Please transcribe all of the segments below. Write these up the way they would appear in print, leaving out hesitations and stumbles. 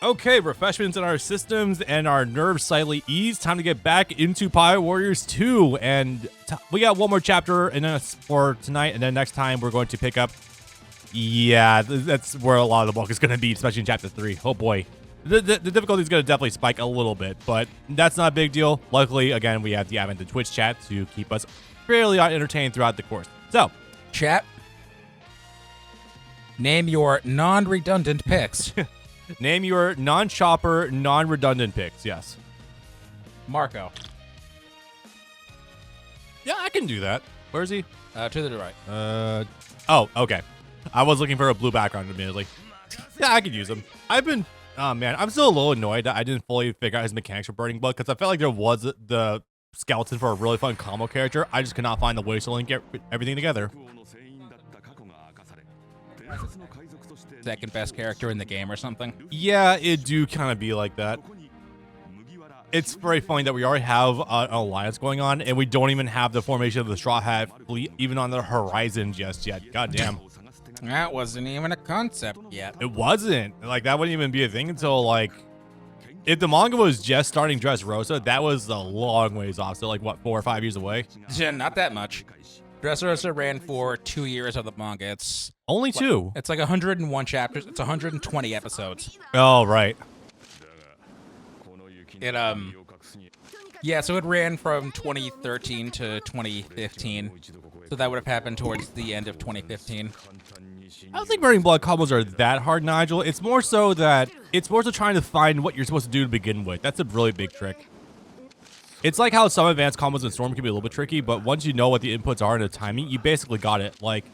Okay, refreshments in our systems and our nerves slightly eased. Time to get back into Pirate Warriors 2. And we got one more chapter and then for tonight. And then next time we're going to pick up. Yeah, that's where a lot of the bulk is going to be, especially in chapter 3. Oh boy. The difficulty is going to definitely spike a little bit, but that's not a big deal. Luckily, again, we have the advent of Twitch chat to keep us fairly entertained throughout the course. So, chat, name your non-redundant picks. Name your non-chopper, non-redundant picks. Yes. Marco. Yeah, I can do that. Where is he? To the right. Oh, okay. I was looking for a blue background immediately. Yeah, I could use him. Oh man, I'm still a little annoyed that I didn't fully figure out his mechanics for Burning Blood because I felt like there was the skeleton for a really fun combo character. I just could not find the way to link everything together. Second best character in the game or something. Yeah, it do kind of be like that. It's very funny that we already have an alliance going on, and we don't even have the formation of the Straw Hat fleet even on the horizon just yet. God damn. That wasn't even a concept yet. It wasn't. Like, that wouldn't even be a thing until, like, if the manga was just starting Dressrosa, that was a long ways off. So, like, what, 4 or 5 years away? Yeah, not that much. Dressrosa ran for 2 years of the manga. It's only 2. It's like 101 chapters. It's 120 episodes. Oh, right. Yeah, so it ran from 2013 to 2015. So that would have happened towards the end of 2015. I don't think Burning Blood combos are that hard, Nigel. It's more so trying to find what you're supposed to do to begin with. That's a really big trick. It's like how some advanced combos in Storm can be a little bit tricky, but once you know what the inputs are and the timing, you basically got it. Like,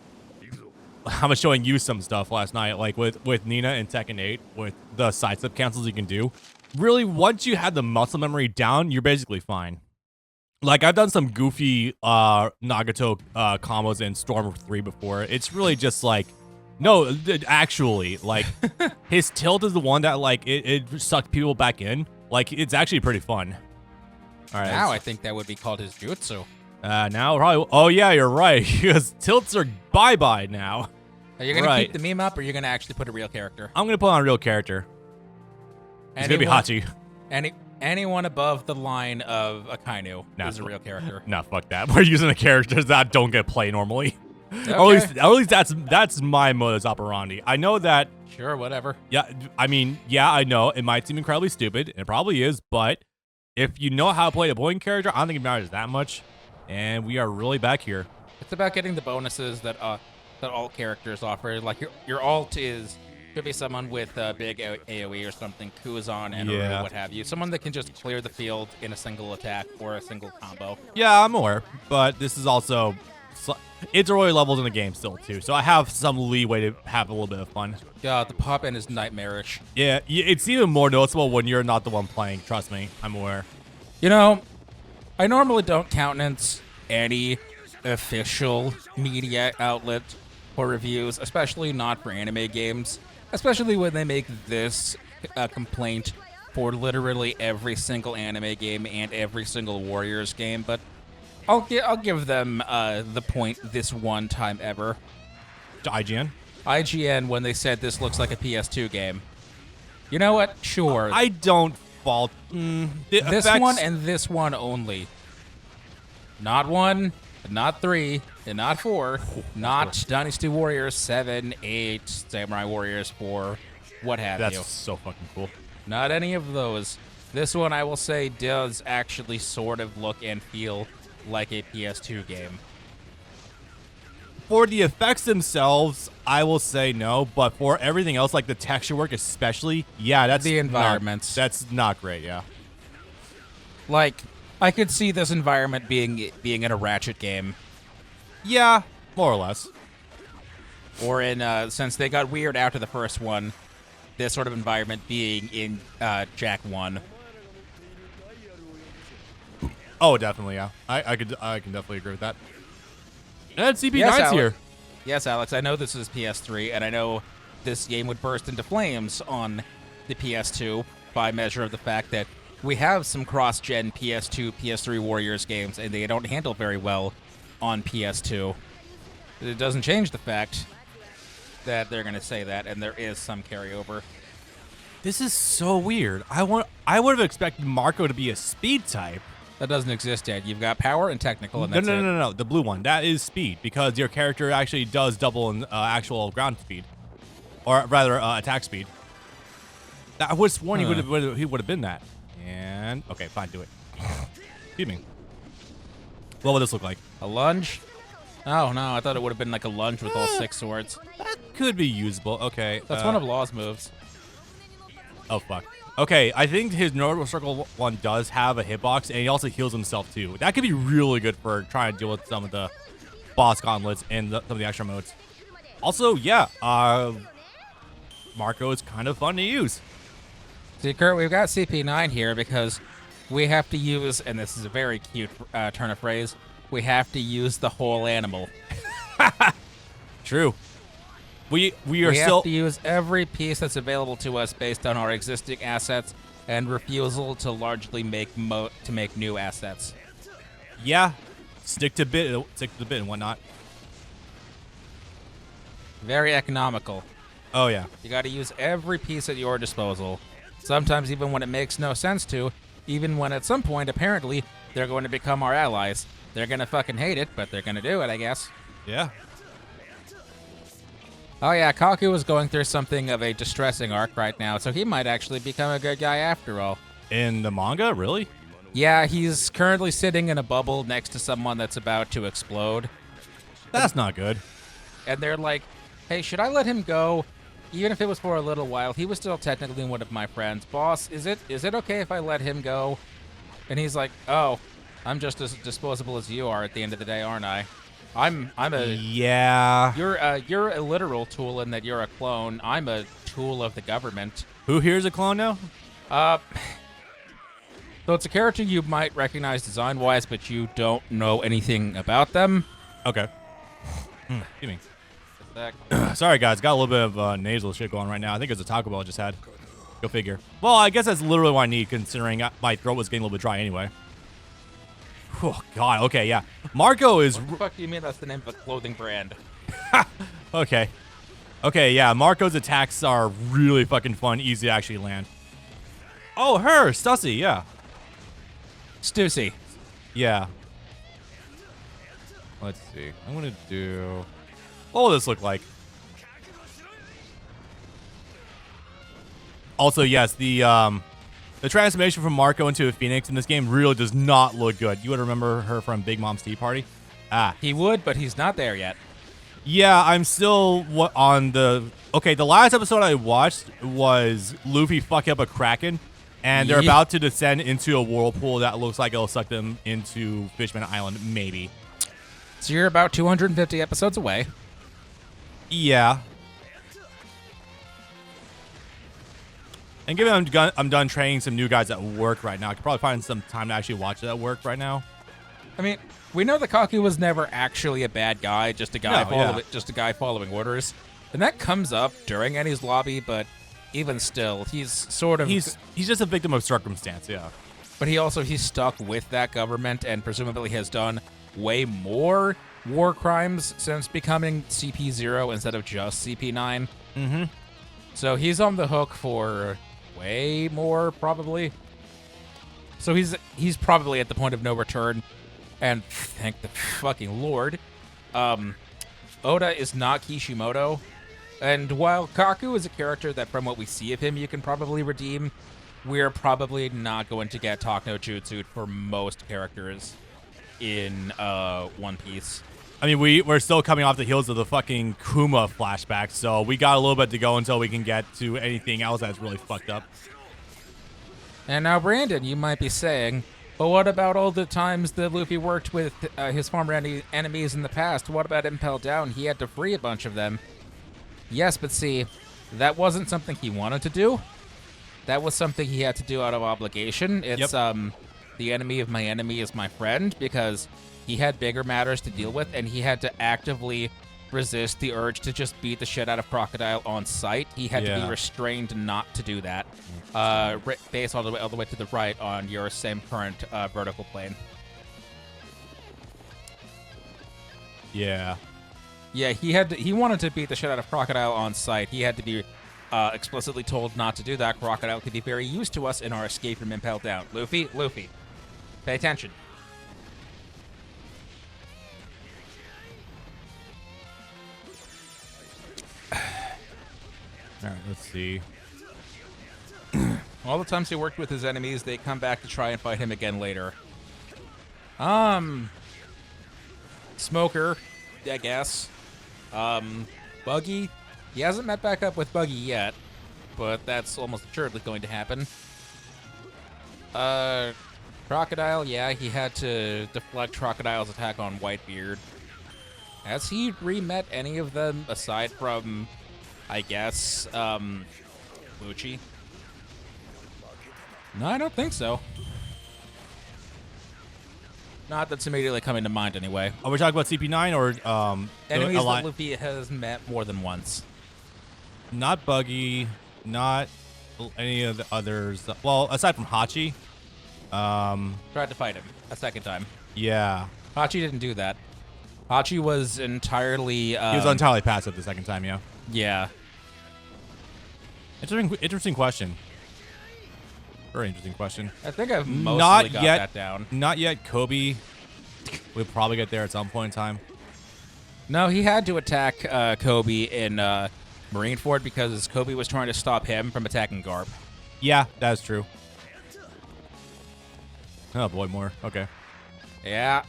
I was showing you some stuff last night, like with Nina and Tekken 8, with the sidestep cancels you can do. Really, once you had the muscle memory down, you're basically fine. Like, I've done some goofy Nagato combos in Storm 3 before. It's really just like, no, actually, like, his tilt is the one that, like, it sucked people back in. Like, it's actually pretty fun. All right. Now I think that would be called his jutsu. Now probably. Oh yeah, you're right. Because tilts are bye now. Are you gonna keep the meme up, or are you gonna actually put a real character? I'm gonna put on a real character. It's gonna be Hachi. Anyone above the line of Akainu is a real character. No, fuck that. We're using the characters that don't get play normally. Okay. Or at least that's my modus operandi. I know that. Sure, whatever. Yeah, I mean, yeah, I know it might seem incredibly stupid, and it probably is, but if you know how to play a point character, I don't think it matters that much. And we are really back here. It's about getting the bonuses that all characters offer. Like your alt could be someone with big AoE or something, Kuzan and or what have you. Someone that can just clear the field in a single attack or a single combo. Yeah, I'm aware, but this is also it's early levels in the game still too, so I have some leeway to have a little bit of fun. Yeah, the pop-in is nightmarish. Yeah, it's even more noticeable when you're not the one playing. Trust me, I'm aware. You know, I normally don't countenance any official media outlet for reviews, especially not for anime games, especially when they make this complaint for literally every single anime game and every single Warriors game, but I'll give them the point this one time ever. To IGN? IGN, when they said this looks like a PS2 game. You know what? Sure. I don't fault this one and this one only. Not 1, not 3, and not 4, not Dynasty Warriors 7, 8, Samurai Warriors 4, what have you. That's so fucking cool. Not any of those. This one, I will say, does actually sort of look and feel like a PS2 game. For the effects themselves, I will say no, but for everything else, like the texture work especially, yeah, that's the environments. That's not great, yeah. Like, I could see this environment being in a Ratchet game. Yeah, more or less. Or in, since they got weird after the first one, this sort of environment being in Jak 1. Oh, definitely, yeah. I can definitely agree with that. And CP9's here. Yes, Alex, I know this is PS3, and I know this game would burst into flames on the PS2 by measure of the fact that we have some cross-gen PS2, PS3 Warriors games, and they don't handle very well on PS2. It doesn't change the fact that they're going to say that, and there is some carryover. This is so weird. I would have expected Marco to be a speed type. That doesn't exist yet. You've got power and technical, and No, that's no, it. no, no, no. The blue one. That is speed because your character actually does double in actual ground speed, or rather attack speed. I would have sworn he would have been that. And okay, fine, do it. Excuse me. What would this look like? A lunge? Oh, no. I thought it would have been like a lunge with all 6 swords. That could be usable. Okay. That's one of Law's moves. Oh, fuck. Okay, I think his Notable Circle one does have a hitbox, and he also heals himself, too. That could be really good for trying to deal with some of the boss gauntlets and some of the extra modes. Also, yeah, Marco is kind of fun to use. See, Kurt, we've got CP9 here because we have to use, and this is a very cute turn of phrase, we have to use the whole animal. True. We We still have to use every piece that's available to us based on our existing assets and refusal to largely make new assets. yeah, stick to the bit and whatnot. Very economical. Oh yeah. You got to use every piece at your disposal. Sometimes even when it makes no sense to, even when at some point apparently they're going to become our allies. They're going to fucking hate it, but they're going to do it, I guess. Yeah. Oh yeah, Kaku is going through something of a distressing arc right now, so he might actually become a good guy after all. In the manga, really? Yeah, he's currently sitting in a bubble next to someone that's about to explode. That's not good. And they're like, hey, should I let him go? Even if it was for a little while, he was still technically one of my friends. Boss, is it okay if I let him go? And he's like, oh, I'm just as disposable as you are at the end of the day, aren't I? I'm a Yeah. you're a literal tool in that you're a clone. I'm a tool of the government. Who here is a clone now? So it's a character you might recognize design-wise, but you don't know anything about them. Okay. Excuse me. Sec. Sorry, guys. Got a little bit of nasal shit going right now. I think it's a Taco Bell I just had. Go figure. Well, I guess that's literally what I need, considering my throat was getting a little bit dry anyway. Oh, God. Okay, yeah. Marco is... What the fuck do you mean that's the name of a clothing brand? Okay. Okay, yeah. Marco's attacks are really fucking fun, easy to actually land. Oh, her! Stussy, yeah. Stussy. Yeah. Let's see. I'm gonna do... What will this look like? Also, yes, the transformation from Marco into a Phoenix in this game really does not look good. You would remember her from Big Mom's Tea Party? Ah. He would, but he's not there yet. Yeah, I'm still on the... Okay, the last episode I watched was Luffy fucking up a Kraken, and they're Yeah. about to descend into a whirlpool that looks like it'll suck them into Fishman Island, maybe. So you're about 250 episodes away. Yeah. And given I'm done training some new guys at work right now, I could probably find some time to actually watch it at work right now. I mean, we know that Kaku was never actually a bad guy, just a guy No, just a guy following orders. And that comes up during Annie's lobby, but even still, he's sort of He's just a victim of circumstance, yeah. but he's stuck with that government and presumably has done way more war crimes since becoming CP0 instead of just CP9. Mm-hmm. So he's on the hook for way more, probably. So he's probably at the point of no return, and thank the fucking Lord. Oda is not Kishimoto, and while Kaku is a character that from what we see of him you can probably redeem, we're probably not going to get Talk No Jutsu for most characters in One Piece. I mean, we're still coming off the heels of the fucking Kuma flashback, so we got a little bit to go until we can get to anything else that's really fucked up. And now, Brandon, you might be saying, but what about all the times that Luffy worked with his former enemies in the past? What about Impel Down? He had to free a bunch of them. Yes, but see, that wasn't something he wanted to do. That was something he had to do out of obligation. It's, the enemy of my enemy is my friend, because he had bigger matters to deal with, and he had to actively resist the urge to just beat the shit out of Crocodile on sight. He had to be restrained not to do that. Base all the way to the right on your same current vertical plane. Yeah. Yeah, he wanted to beat the shit out of Crocodile on sight. He had to be explicitly told not to do that, Crocodile could be very used to us in our escape from Impel Down. Luffy, pay attention. All right, let's see. All the times he worked with his enemies, they come back to try and fight him again later. Smoker, I guess. Buggy, he hasn't met back up with Buggy yet, but that's almost assuredly going to happen. Crocodile, yeah, he had to deflect Crocodile's attack on Whitebeard. Has he re-met any of them aside from, I guess, Lucci? No, I don't think so. Not that's immediately coming to mind, anyway. Are we talking about CP9 or Enemies that Luffy has met more than once. Not Buggy, not any of the others. Well, aside from Hachi. Tried to fight him a second time. Yeah. Hachi didn't do that. Hachi was entirely... He was entirely passive the second time, yeah. Yeah. Interesting question. Very interesting question. I think I've mostly got that down. Not yet. Kobe. We'll probably get there at some point in time. No, he had to attack Kobe in Marineford because Kobe was trying to stop him from attacking Garp. Yeah, that's true. Oh boy, more. Okay. Yeah.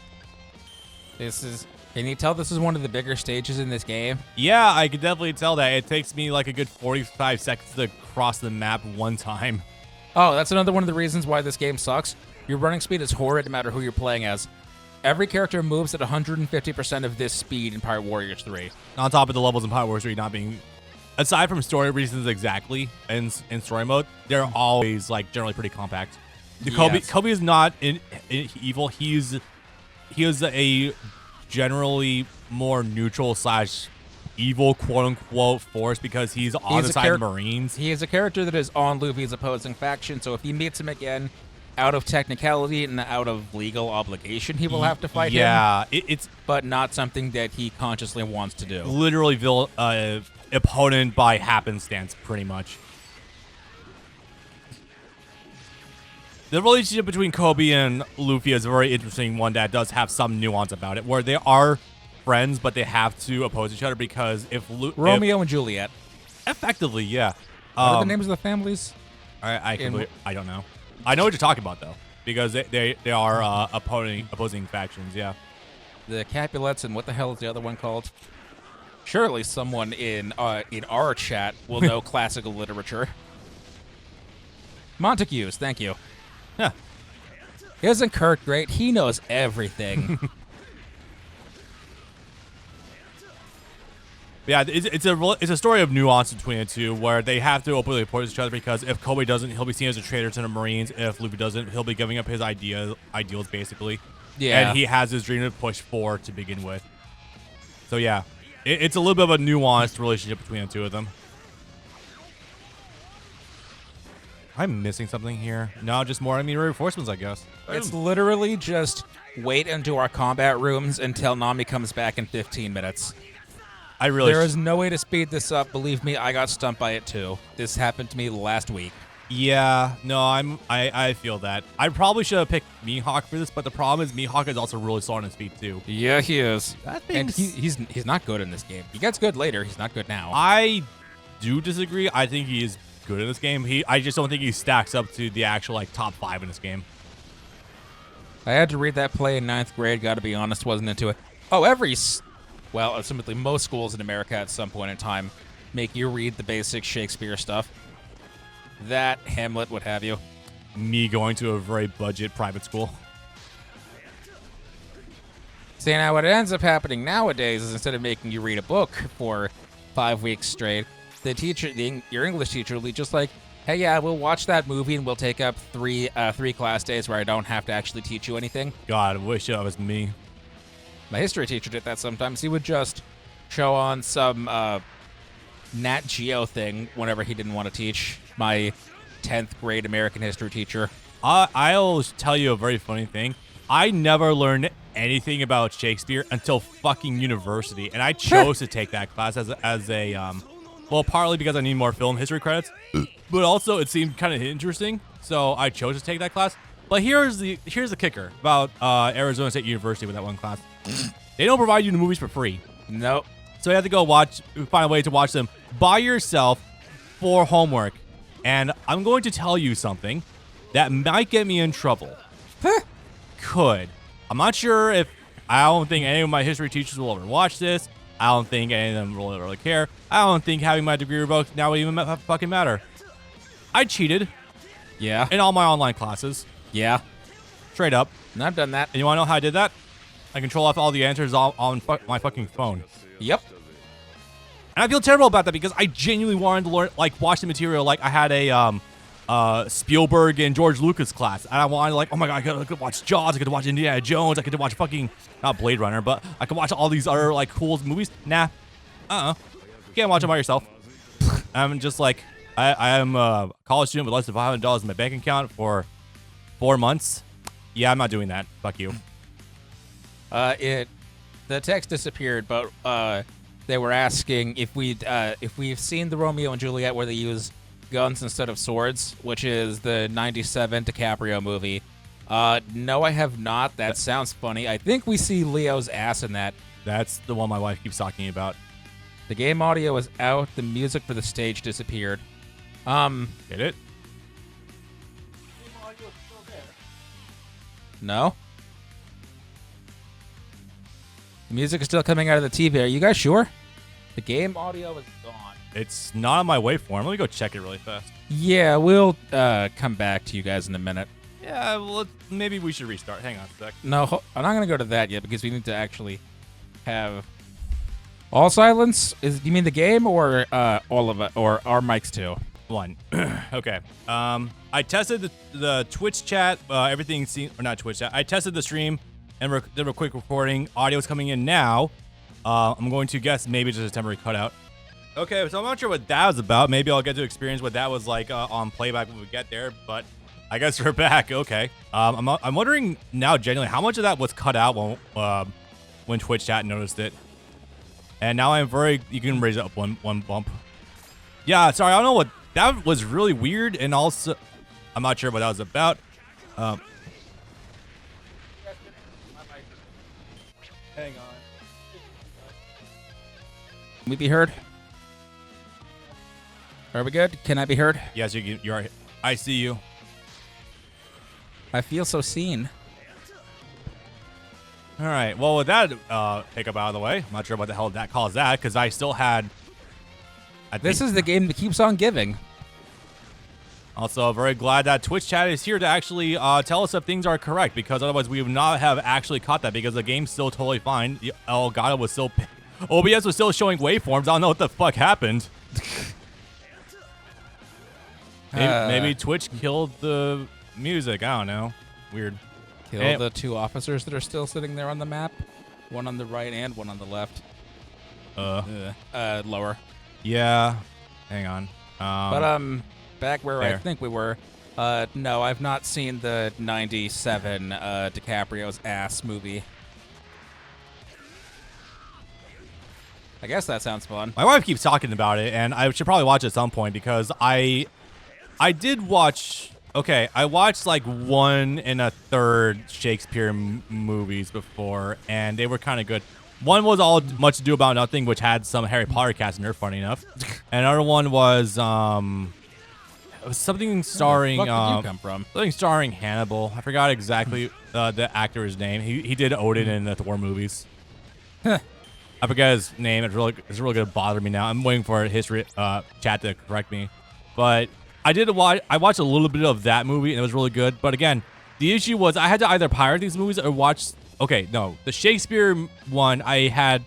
This is... Can you tell this is one of the bigger stages in this game? Yeah, I can definitely tell that. It takes me like a good 45 seconds to cross the map one time. Oh, that's another one of the reasons why this game sucks. Your running speed is horrid no matter who you're playing as. Every character moves at 150% of this speed in Pirate Warriors 3. On top of the levels in Pirate Warriors 3 not being... Aside from story reasons exactly, in story mode, they're always like generally pretty compact. Yes. Kobe is not in evil. He is a generally more neutral / evil quote-unquote force because he's on the side of the Marines. He is a character that is on Luffy's opposing faction, so if he meets him again out of technicality and out of legal obligation, he will have to fight him. Yeah, it's but not something that he consciously wants to do. Literally opponent by happenstance, pretty much. The relationship between Kobe and Luffy is a very interesting one that does have some nuance about it, where they are friends, but they have to oppose each other because Romeo and Juliet. Effectively, yeah. What are the names of the families? I don't know. I know what you're talking about though, because they are opposing factions. Yeah. The Capulets and what the hell is the other one called? Surely someone in our chat will know classical literature. Montagues, thank you. Yeah. Isn't Kirk great? He knows everything. Yeah, it's a story of nuance between the two, where they have to openly oppose each other because if Kobe doesn't, he'll be seen as a traitor to the Marines. If Luffy doesn't, he'll be giving up his ideals basically. Yeah. And he has his dream to push for to begin with. So yeah, it's a little bit of a nuanced relationship between the two of them. I'm missing something here. No, just more enemy reinforcements, I guess. It's literally just wait into our combat rooms until Nami comes back in 15 minutes. There is no way to speed this up. Believe me, I got stumped by it too. This happened to me last week. Yeah, no, I feel that. I probably should have picked Mihawk for this, but the problem is Mihawk is also really slow on his feet too. Yeah, he is. And he's not good in this game. He gets good later. He's not good now. I do disagree. I think he is good in this game. I just don't think he stacks up to the actual like top 5 in this game. I had to read that play in 9th grade. Got to be honest, wasn't into it. Oh, well, ultimately, most schools in America at some point in time make you read the basic Shakespeare stuff. That, Hamlet, what have you. Me going to a very budget private school. See, now what ends up happening nowadays is instead of making you read a book for 5 weeks straight, the teacher, your English teacher, will be just like, hey, yeah, we'll watch that movie and we'll take up three class days where I don't have to actually teach you anything. God, I wish that was me. My history teacher did that sometimes. He would just show on some Nat Geo thing whenever he didn't want to teach. My 10th grade American history teacher. I'll tell you a very funny thing. I never learned anything about Shakespeare until fucking university, and I chose to take that class as a Well, partly because I need more film history credits, but also it seemed kind of interesting, so I chose to take that class. But here's the kicker about Arizona State University with that one class. They don't provide you the movies for free. Nope. So you have to go find a way to watch them by yourself for homework. And I'm going to tell you something that might get me in trouble. Could. I'm not sure if, I don't think any of my history teachers will ever watch this. I don't think any of them will really care. I don't think having my degree revoked now would even fucking matter. I cheated Yeah. in all my online classes. Yeah. Straight up. And I've done that. And you want to know how I did that? I control off all the answers on my fucking phone. Yep. And I feel terrible about that because I genuinely wanted to learn, like, watch the material. Like, I had a Spielberg and George Lucas class, and I wanted, like, oh my god, I could watch Jaws, I could watch Indiana Jones, I could watch fucking, not Blade Runner, but I could watch all these other, like, cool movies. Nah. You can't watch them by yourself. I'm just like, I am a college student with less than $500 in my bank account for 4 months. Yeah, I'm not doing that. Fuck you. The text disappeared, but they were asking if we've seen the Romeo and Juliet where they use guns instead of swords, which is the '97 DiCaprio movie. No, I have not. That sounds funny. I think we see Leo's ass in that. That's the one my wife keeps talking about. The game audio is out. The music for the stage disappeared. Get it? No. The music is still coming out of the TV. Are you guys sure? The game audio is gone. It's not on my waveform. Let me go check it really fast. Yeah, we'll come back to you guys in a minute. Yeah, well, maybe we should restart. Hang on a sec. No, I'm not gonna go to that yet because we need to actually have all silence. You mean the game or all of it, or our mics too? One. Okay. I tested the Twitch chat. Everything seemed, or not Twitch chat. I tested the stream and did a quick recording. Audio's coming in now. I'm going to guess maybe just a temporary cutout. Okay, so I'm not sure what that was about. Maybe I'll get to experience what that was like on playback when we get there. But I guess we're back. Okay. I'm wondering now, genuinely, how much of that was cut out when Twitch chat noticed it. And now I'm very. You can raise it up one bump. Yeah. Sorry, I don't know what that was. Really weird, and also I'm not sure what that was about. Hang on. Can we be heard? Are we good? Can I be heard? Yes, you are. I see you. I feel so seen. All right. Well, with that hiccup out of the way, I'm not sure what the hell that calls that because I still had. This is the game that keeps on giving. Also, very glad that Twitch chat is here to actually tell us if things are correct because otherwise we would not have actually caught that because the game's still totally fine. Oh god, it was still. OBS was still showing waveforms. I don't know what the fuck happened. Maybe Twitch killed the music. I don't know. Weird. Kill the two officers that are still sitting there on the map. One on the right and one on the left. Lower. Yeah. Hang on. But back where I there. think we were. No, I've not seen the '97 DiCaprio's ass movie. I guess that sounds fun. My wife keeps talking about it, and I should probably watch it at some point because I did watch. Okay, I watched like 1 1/3 Shakespeare movies before, and they were kind of good. One was All Much Ado About Nothing, which had some Harry Potter cast in there, funny enough. And another one was it was something starring. Where the fuck did you come from? Something starring Hannibal. I forgot exactly the actor's name. He did Odin in the Thor movies. I forget his name. It's really gonna bother me now. I'm waiting for history chat to correct me, but I watched a little bit of that movie and it was really good. But again, the issue was I had to either pirate these movies or watch. Okay, no, the Shakespeare one I had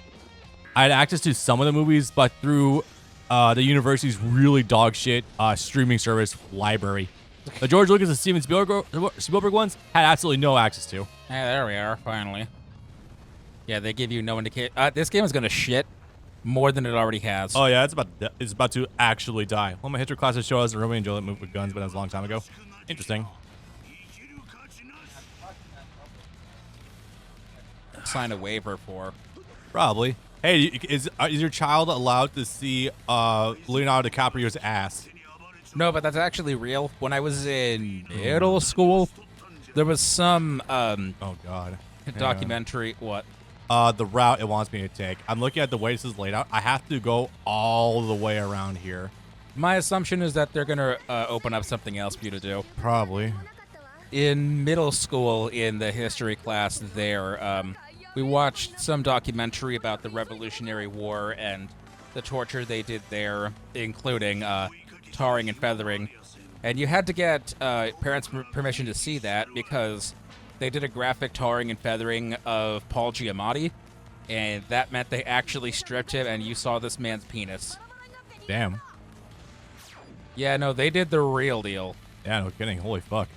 access to some of the movies, but through the university's really dog shit streaming service library. The George Lucas and Steven Spielberg ones had absolutely no access to. Hey, there we are, finally. Yeah, they give you no indication. This game is gonna shit more than it already has. Oh yeah, it's about to actually die. Well, my history classes show us Romeo and Juliet moved with guns, but that was a long time ago. Interesting. Sign a waiver for. Probably. Hey, is your child allowed to see Leonardo DiCaprio's ass? No, but that's actually real. When I was in middle school, there was some Oh God. Hang on. documentary. What? The route it wants me to take. I'm looking at the way this is laid out. I have to go all the way around here. My assumption is that they're gonna open up something else for you to do. Probably. In middle school, in the history class, we watched some documentary about the Revolutionary War and the torture they did there, including tarring and feathering. And you had to get parents' permission to see that because they did a graphic tarring and feathering of Paul Giamatti, and that meant they actually stripped him, and you saw this man's penis. Damn. Yeah, no, they did the real deal. Yeah, no kidding. Holy fuck.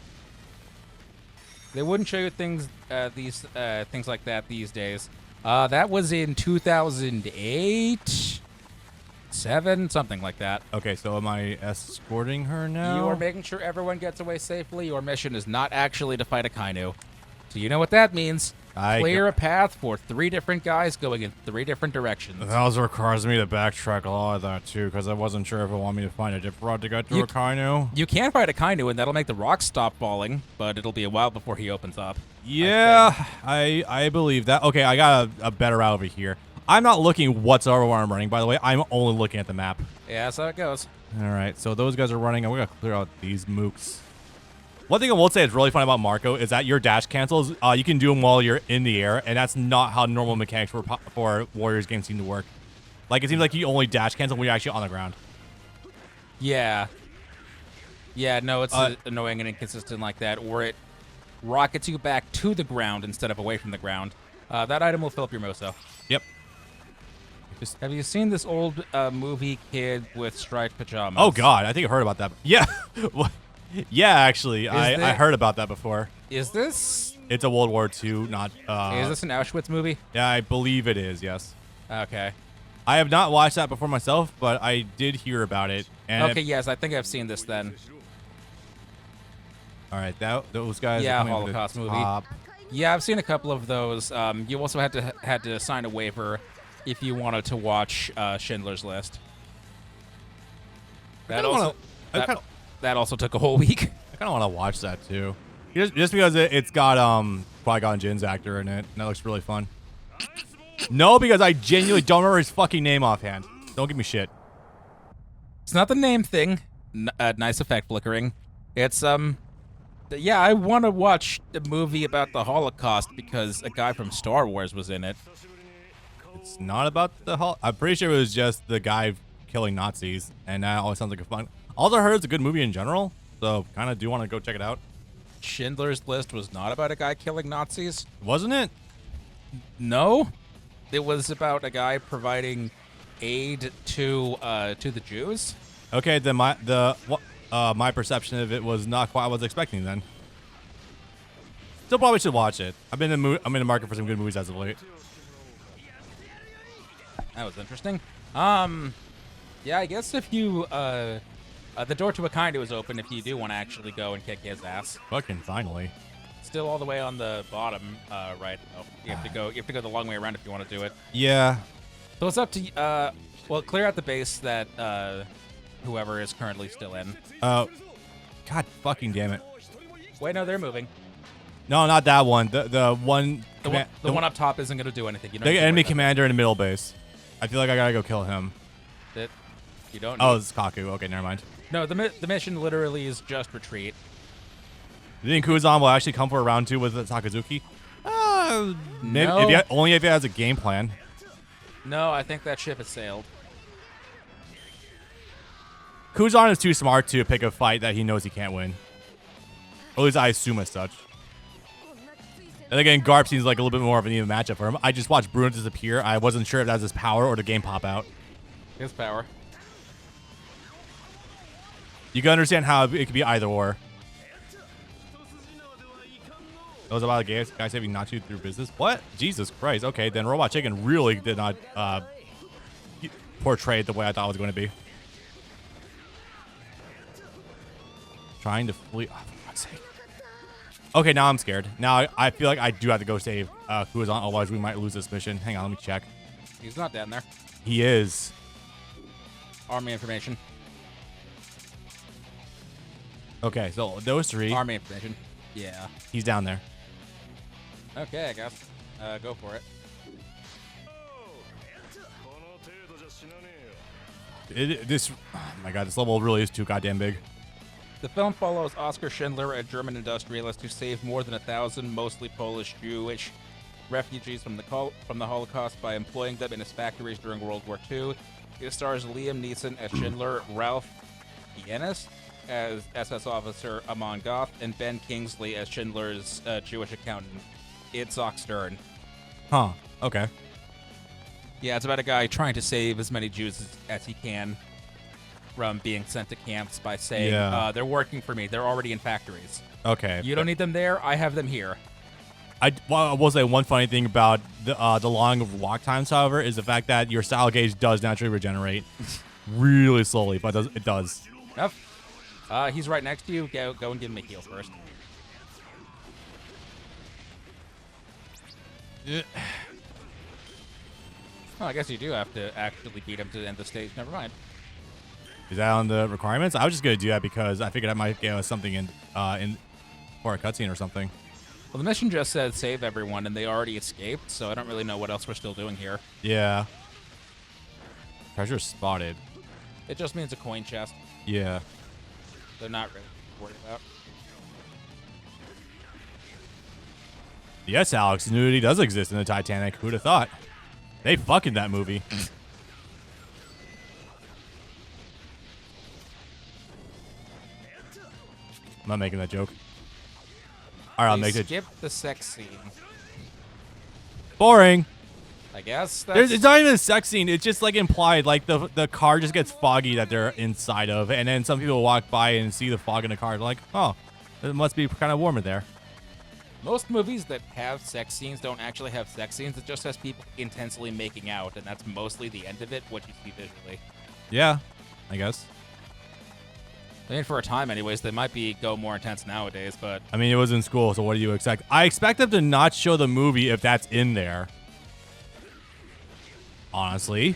They wouldn't show you things things like that these days. That was in 2008, 7, something like that. Okay, so am I escorting her now? You are making sure everyone gets away safely. Your mission is not actually to fight a Kainu. So you know what that means. Clear a path for 3 different guys going in 3 different directions. That also requires me to backtrack a lot of that too, because I wasn't sure if I want me to find a different route to get to a Kainu. You can fight a Kainu, and that'll make the rocks stop falling, but it'll be a while before he opens up. Yeah, I believe that. Okay, I got a better route over here. I'm not looking whatsoever where I'm running, by the way. I'm only looking at the map. Yeah, that's how it goes. All right, so those guys are running, and we're going to clear out these mooks. One thing I will say is really fun about Marco is that your dash cancels, you can do them while you're in the air, and that's not how normal mechanics for Warriors games seem to work. Like, it seems like you only dash cancel when you're actually on the ground. Yeah. Yeah, no, it's annoying and inconsistent like that, or it rockets you back to the ground instead of away from the ground. That item will fill up your Moso. Yep. Have you seen this old movie Kid with striped pajamas? Oh, God, I think I heard about that. Yeah. Yeah, actually, I heard about that before. Is this... It's a World War II, not... is this an Auschwitz movie? Yeah, I believe it is, yes. Okay. I have not watched that before myself, but I did hear about it. And okay, yes, I think I've seen this then. All right, those guys Yeah, are coming to the Holocaust movie. top. Yeah, I've seen a couple of those. You also had to sign a waiver if you wanted to watch Schindler's List. That also took a whole week. I kind of want to watch that too, just because it's got Qui-Gon Jinn's actor in it, and that looks really fun. No, because I genuinely don't remember his fucking name offhand. Don't give me shit. It's not the name thing. Nice effect flickering. It's yeah, I want to watch a movie about the Holocaust because a guy from Star Wars was in it. It's not about the I'm pretty sure it was just the guy killing Nazis, and that always sounds like a fun. All I heard is a good movie in general, so kind of do want to go check it out. Schindler's List was not about a guy killing Nazis? Wasn't it? No. It was about a guy providing aid to the Jews. Okay, then my perception of it was not quite what I was expecting then. Still probably should watch it. I'm in the market for some good movies as of late. That was interesting. Yeah, I guess if you the door to a Kainu is open if you do want to actually go and kick his ass. Fucking finally. Still all the way on the bottom, right? Oh, you have to go the long way around if you want to do it. Yeah. So it's up to well, clear out the base that whoever is currently still in. God fucking damn it. Wait, no, they're moving. No, not that one. The one. The one up top isn't going to do anything. You know. The enemy commander in the middle base. I feel like I gotta go kill him. That you don't. Oh, it's Kaku. Okay, never mind. No, the mission literally is just retreat. Do you think Kuzan will actually come for a round 2 with Sakazuki? Maybe No. only if he has a game plan. No, I think that ship has sailed. Kuzan is too smart to pick a fight that he knows he can't win. At least I assume as such. And again, Garp seems like a little bit more of an even matchup for him. I just watched Bruno disappear. I wasn't sure if that's his power or the game pop out. His power. You can understand how it could be either or. That was about a guy saving Nacho through business. What? Jesus Christ. Okay, then Robot Chicken really did not portray it the way I thought it was going to be. Trying to flee. Oh, for God's sake. Okay, now I'm scared. Now I feel like I do have to go save Kuzan, otherwise we might lose this mission. Hang on, let me check. He's not down there. He is. Army information. Okay, so those three. Army information. Yeah. He's down there. Okay, I guess. Go for it. Oh my god, this level really is too goddamn big. The film follows Oskar Schindler, a German industrialist who saved more than 1,000 mostly Polish Jewish refugees from the Holocaust by employing them in his factories during World War II. It stars Liam Neeson as Schindler, Ralph Fiennes as SS officer Amon Goth, and Ben Kingsley as Schindler's Jewish accountant, Itzhak Stern. Huh. Okay. Yeah, it's about a guy trying to save as many Jews as he can from being sent to camps by saying, they're working for me. They're already in factories. Okay. You don't need them there. I have them here. I will say one funny thing about the long walk times, however, is the fact that your style gauge does naturally regenerate really slowly, but it does. Yep. He's right next to you. Go and give him a heal first. Well, I guess you do have to actually beat him to end the stage. Never mind. Is that on the requirements? I was just gonna do that because I figured I might get something in for a cutscene or something. Well, the mission just said save everyone, and they already escaped, so I don't really know what else we're still doing here. Yeah. Treasure spotted. It just means a coin chest. Yeah. They're not really worried about. Yes, Alex, nudity does exist in the Titanic. Who'd have thought? They fucking that movie. I'm not making that joke. All right, I'll make it. Skip the sex scene. Boring. I guess It's not even a sex scene. It's just like implied. Like the car just gets foggy that they're inside of, and then some people walk by and see the fog in the car. They're like, oh, it must be kind of warmer there. Most movies that have sex scenes don't actually have sex scenes. It just has people intensely making out, and that's mostly the end of it, what you see visually. Yeah, I guess. I mean, for a time, anyways, they might go more intense nowadays, but... I mean, it was in school, so what do you expect? I expect them to not show the movie if that's in there. Honestly.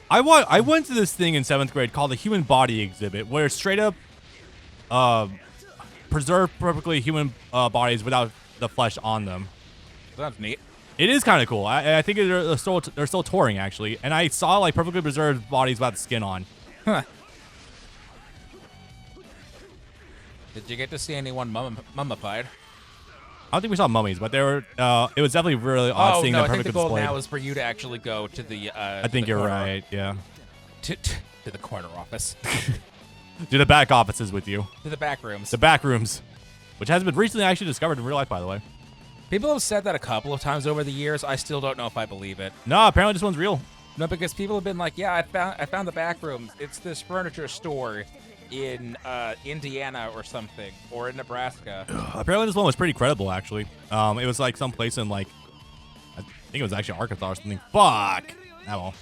I went to this thing in 7th grade called the Human Body Exhibit, where it's straight up preserve perfectly human bodies without the flesh on them. That's neat. It is kind of cool. I think they're still touring, actually. And I saw like perfectly preserved bodies without the skin on. Huh. Did you get to see anyone mummified? I don't think we saw mummies, but they were. It was definitely really odd seeing them I think perfectly the goal displayed. now is for you to actually go to the. I think you're right. Yeah. To the corner office. To the back offices with you. To the back rooms. The back rooms, which has been recently actually discovered in real life, by the way. People have said that a couple of times over the years. I still don't know if I believe it. No, apparently this one's real. No, because people have been like, yeah, I found the back rooms. It's this furniture store in Indiana or something, or in Nebraska. Apparently this one was pretty credible, actually. It was like some place in like, I think it was actually Arkansas or something. Fuck. Oh well.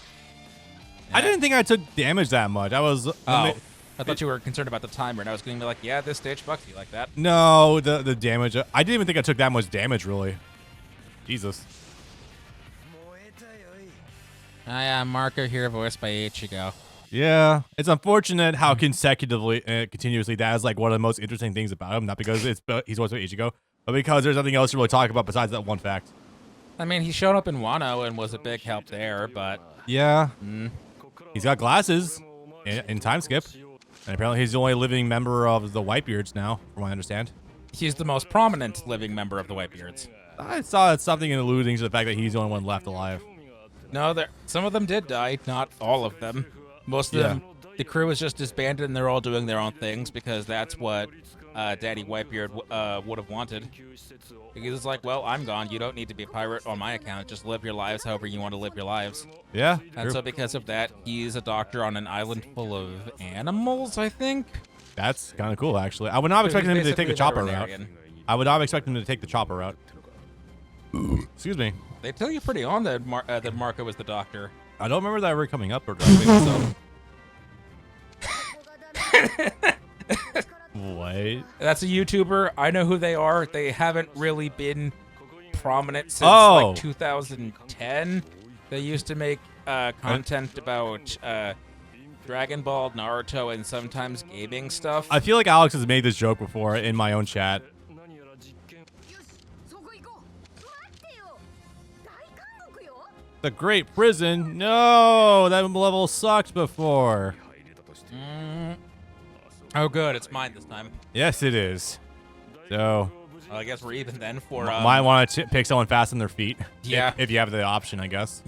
I didn't think I took damage that much. I was. I thought you were concerned about the timer, and I was going to be like, yeah, this stage fucks you like that. No, the damage. I didn't even think I took that much damage, really. Jesus. I am Marco here, voiced by Ichigo. Yeah, it's unfortunate how continuously that is like one of the most interesting things about him. Not because he's voiced by Ichigo, but because there's nothing else to really talk about besides that one fact. I mean, he showed up in Wano and was a big help there, but... Yeah. He's got glasses in time skip. And apparently he's the only living member of the Whitebeards now, from what I understand. He's the most prominent living member of the Whitebeards. I saw something alluding to the fact that he's the only one left alive. No, some of them did die, not all of them. Most of them, the crew is just disbanded and they're all doing their own things because that's what Daddy Whitebeard would have wanted. He was like, well, I'm gone. You don't need to be a pirate on my account. Just live your lives however you want to live your lives. Yeah, And true. so because of that, he's a doctor on an island full of animals, I think. That's kind of cool, actually. I would not expect him to take the chopper route. veterinarian. I would not expect him to take the chopper route. Excuse me. They tell you pretty on that Marco was the doctor. I don't remember that ever coming up or directly, so. What? That's a YouTuber. I know who they are. They haven't really been prominent since Oh. like 2010. They used to make content about Dragon Ball, Naruto, and sometimes gaming stuff. I feel like Alex has made this joke before in my own chat. The Great Prison? No, that level sucked before. Oh, good, it's mine this time. Yes, it is. So, Well, I guess we're even then for. might want to pick someone fast on their feet. Yeah. If you have the option, I guess.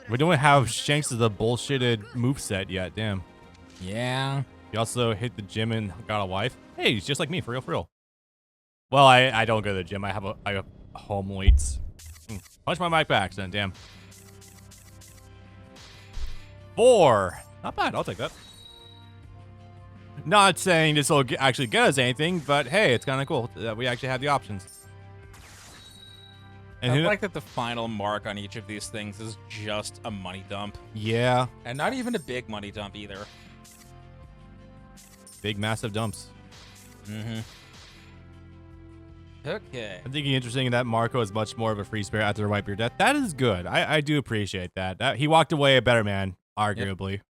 We don't have Shanks' the bullshitted moveset yet. Damn. Yeah. He also hit the gym and got a wife. Hey, he's just like me, for real, for real. Well, I don't go to the gym. I have home weights. Punch my mic back, then. Damn. 4. Not bad. I'll take that. Not saying this will actually get us anything, but hey, it's kind of cool that we actually have the options. And I who, like that the final mark on each of these things is just a money dump. yeah, And not even a big money dump either. big massive dumps. Mm-hmm. Okay. I'm thinking interesting that Marco is much more of a free spirit after Whitebeard death. That is good. I do appreciate that. He walked away a better man, arguably.